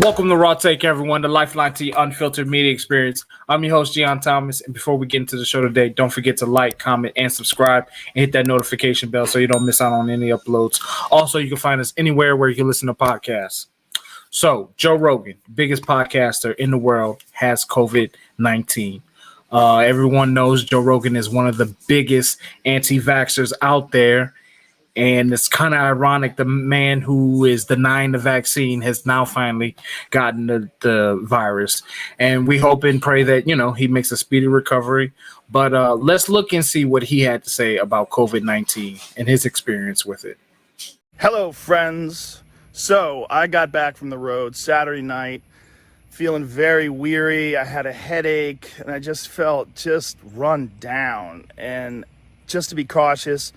Welcome to Raw Take, everyone, the lifeline to your unfiltered media experience. I'm your host, Gion Thomas, and before we get into the show today, don't forget to like, comment, and subscribe, and hit that notification bell so you don't miss out on any uploads. Also, you can find us anywhere where you can listen to podcasts. So, Joe Rogan, biggest podcaster in the world, has COVID-19. Everyone knows Joe Rogan is one of the biggest anti-vaxxers out there. And it's kind of ironic. The man who is denying the vaccine has now finally gotten the virus. And we hope and pray that, he makes a speedy recovery. But let's look and see what he had to say about COVID-19 and his experience with it. Hello, friends. So I got back from the road Saturday night, feeling very weary. I had a headache and I just felt run down. And just to be cautious,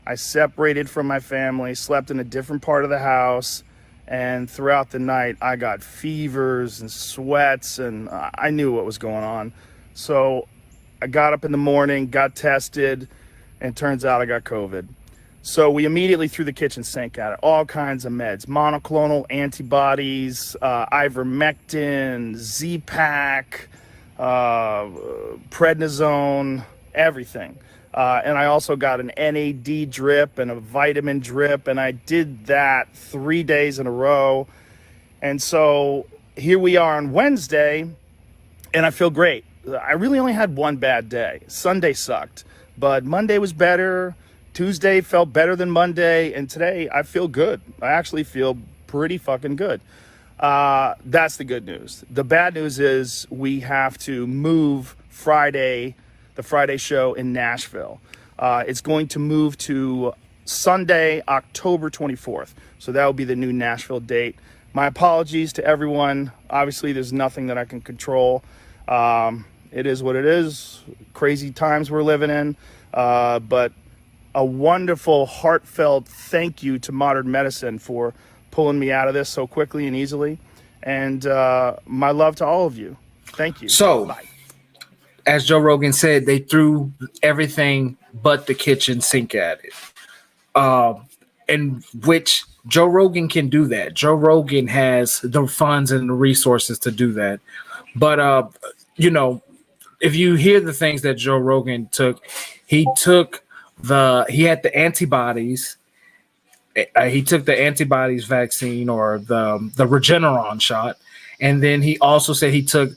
I separated from my family, slept in a different part of the house, and throughout the night I got fevers and sweats, and I knew what was going on. So I got up in the morning, got tested, and turns out I got COVID. So we immediately threw the kitchen sink at it, all kinds of meds, monoclonal antibodies, Ivermectin, Z-Pak, prednisone, everything. And I also got an NAD drip and a vitamin drip, and I did that 3 days in a row. And so here we are on Wednesday, and I feel great. I really only had one bad day. Sunday sucked, but Monday was better. Tuesday felt better than Monday, and today I feel good. I actually feel pretty fucking good. That's the good news. The bad news is we have to move the Friday show in Nashville. It's going to move to Sunday, October 24th. So that will be the new Nashville date. My apologies to everyone. Obviously, there's nothing that I can control. It is what it is. Crazy times we're living in. But a wonderful, heartfelt thank you to modern medicine for pulling me out of this so quickly and easily. And my love to all of you. Thank you. So, bye. As Joe Rogan said, they threw everything but the kitchen sink at it. And which Joe Rogan can do that. Joe Rogan has the funds and the resources to do that. But, if you hear the things that Joe Rogan took, he had the antibodies. He took the antibodies vaccine or the Regeneron shot. And then he also said he took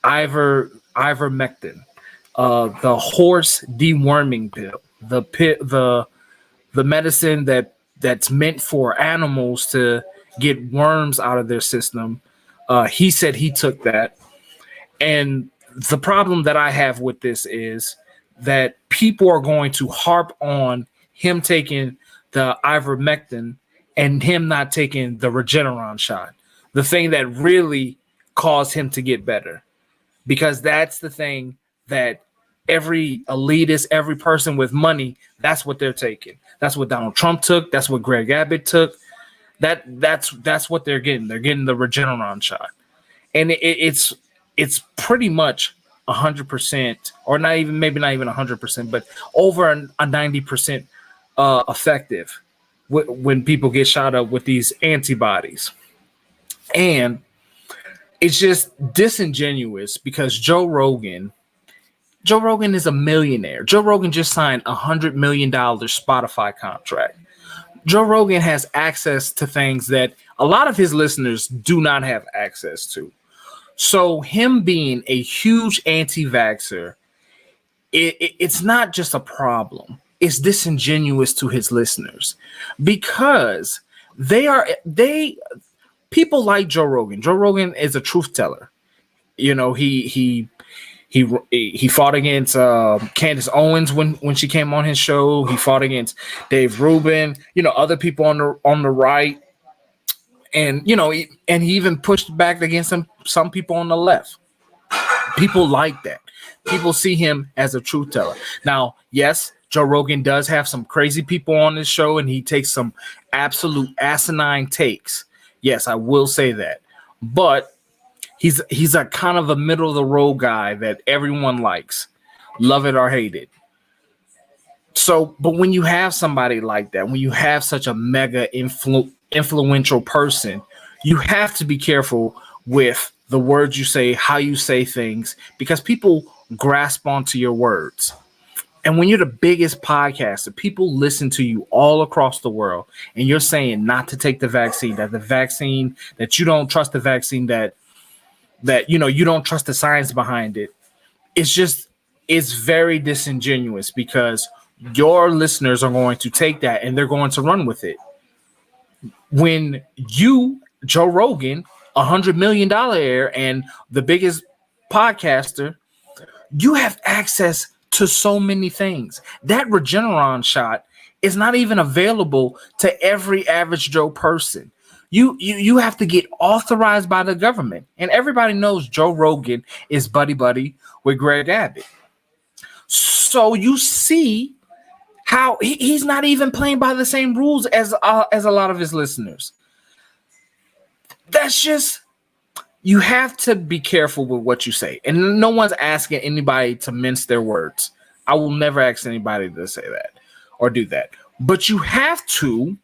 Ivermectin, the horse deworming pill, the medicine that's meant for animals to get worms out of their system. He said he took that. And the problem that I have with this is that people are going to harp on him taking the Ivermectin and him not taking the Regeneron shot, the thing that really caused him to get better. Because that's the thing that every elitist, every person with money, that's what they're taking. That's what Donald Trump took. That's what Greg Abbott took. That's what they're getting. They're getting the Regeneron shot. And it's pretty much 100%, or maybe not even 100%, but over a 90% effective when people get shot up with these antibodies. And it's just disingenuous because Joe Rogan is a millionaire. Joe Rogan just signed $100 million Spotify contract. Joe Rogan has access to things that a lot of his listeners do not have access to. So him being a huge anti-vaxxer, it's not just a problem. It's disingenuous to his listeners because people like Joe Rogan. Joe Rogan is a truth teller. He fought against Candace Owens when she came on his show. He fought against Dave Rubin. Other people on the right, and he even pushed back against some people on the left. People like that. People see him as a truth teller. Now, yes, Joe Rogan does have some crazy people on his show, and he takes some absolute asinine takes. Yes, I will say that. But he's a kind of a middle of the road guy that everyone likes, love it or hate it. So, but when you have somebody like that, when you have such a mega influential person, You have to be careful with the words you say, how you say things, because people grasp onto your words. And when you're the biggest podcaster, people listen to you all across the world, and you're saying not to take the vaccine, that you don't trust the vaccine, that you don't trust the science behind it. It's very disingenuous, because your listeners are going to take that and they're going to run with it. When you, Joe Rogan, $100 million heir and the biggest podcaster, you have access to so many things. That Regeneron shot is not even available to every average Joe person. You have to get authorized by the government. And everybody knows Joe Rogan is buddy with Greg Abbott. So you see how he's not even playing by the same rules as a lot of his listeners. That's just, you have to be careful with what you say. And no one's asking anybody to mince their words. I will never ask anybody to say that or do that. But you have to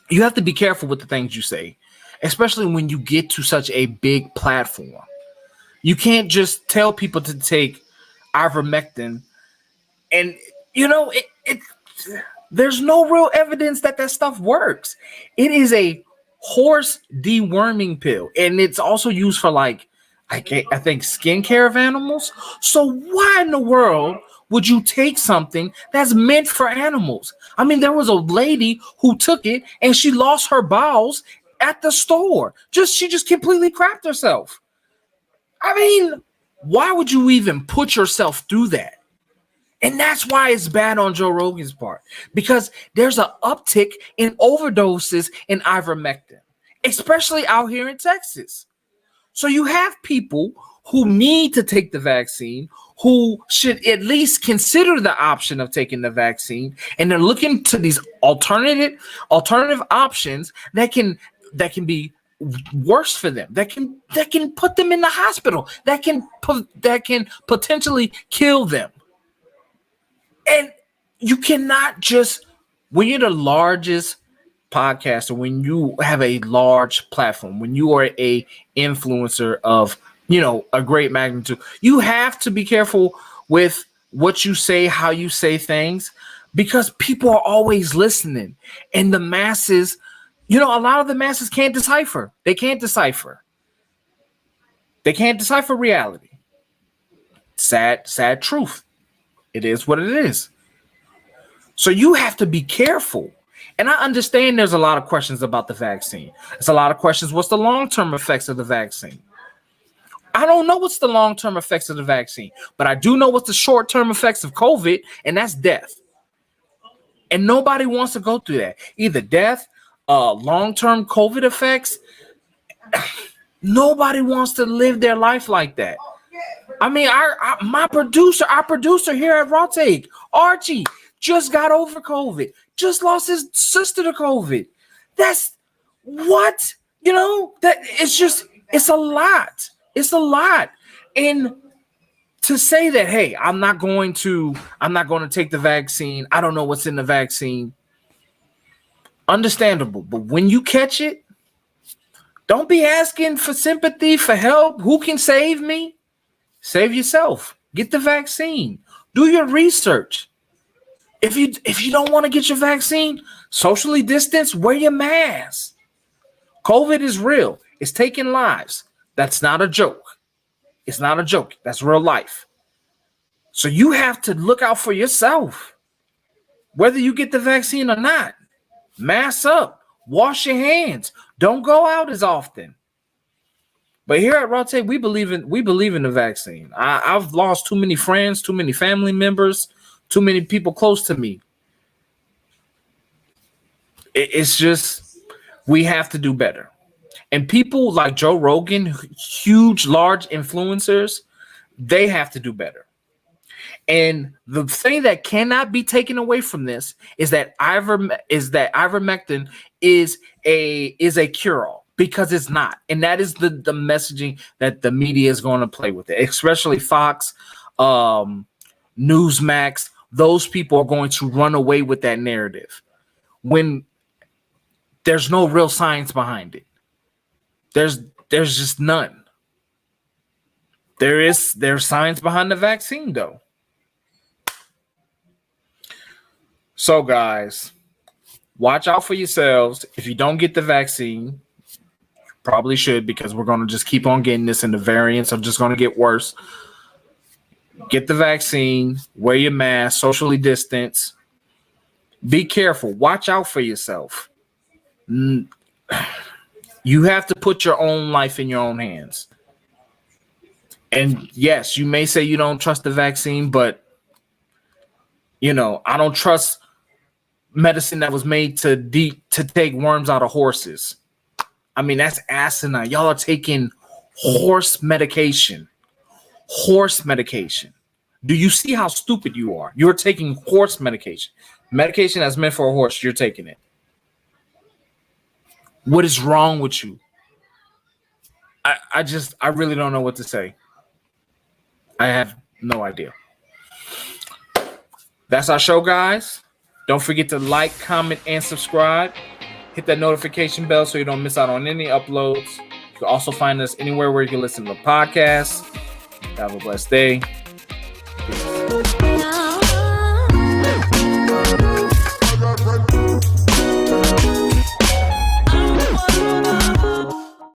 be careful with the things you say, especially when you get to such a big platform. You can't just tell people to take ivermectin, and there's no real evidence that stuff works. It is a horse deworming pill, and it's also used for I think skincare of animals. So why in the world would you take something that's meant for animals? I mean, there was a lady who took it and she lost her bowels at the store. She just completely crapped herself. I mean, why would you even put yourself through that? And that's why it's bad on Joe Rogan's part, because there's an uptick in overdoses in ivermectin, especially out here in Texas. So you have people who need to take the vaccine, who should at least consider the option of taking the vaccine, and they're looking to these alternative options that can be worse for them, that can put them in the hospital, that can potentially kill them. And you cannot just, when you're the largest podcaster, when you have a large platform, when you are a influencer of a great magnitude, you have to be careful with what you say, how you say things, because people are always listening, and the masses, a lot of the masses can't decipher. They can't decipher reality. Sad truth. It is what it is. So you have to be careful. And I understand there's a lot of questions about the vaccine. There's a lot of questions. What's the long-term effects of the vaccine? I don't know what's the long-term effects of the vaccine, but I do know what's the short-term effects of COVID, and that's death. And nobody wants to go through that. Either death, long-term COVID effects. Nobody wants to live their life like that. I mean, our producer here at Raw Take, Archie, just got over COVID, just lost his sister to COVID. That's what, that it's a lot. It's a lot. And to say that, hey, I'm not going to take the vaccine, I don't know what's in the vaccine, understandable. But when you catch it, don't be asking for sympathy, for help. Who can save me? Save yourself. Get the vaccine. Do your research. If you don't want to get your vaccine, socially distance, wear your mask. COVID is real. It's taking lives. That's not a joke. It's not a joke. That's real life. So you have to look out for yourself, whether you get the vaccine or not. Mask up. Wash your hands. Don't go out as often. But here at Rotate, we believe in the vaccine. I've lost too many friends, too many family members, too many people close to me. It's just, we have to do better. And people like Joe Rogan, huge, large influencers, they have to do better. And the thing that cannot be taken away from this is that ivermectin is a cure-all, because it's not. And that is the messaging that the media is going to play with it, especially Fox, Newsmax. Those people are going to run away with that narrative when there's no real science behind it. There's just none. There's science behind the vaccine, though. So, guys, watch out for yourselves. If you don't get the vaccine, you probably should, because we're going to just keep on getting this, and the variants are just going to get worse. Get the vaccine, wear your mask, socially distance. Be careful. Watch out for yourself. You have to put your own life in your own hands. And yes, you may say you don't trust the vaccine, but I don't trust medicine that was made to take worms out of horses. I mean, that's asinine. Y'all are taking horse medication. Horse medication. Do you see how stupid you are? You're taking horse medication. Medication that's meant for a horse, you're taking it. What is wrong with you? I really don't know what to say. I have no idea. That's our show, guys. Don't forget to like, comment, and subscribe. Hit that notification bell so you don't miss out on any uploads. You can also find us anywhere where you can listen to podcasts. Have a blessed day.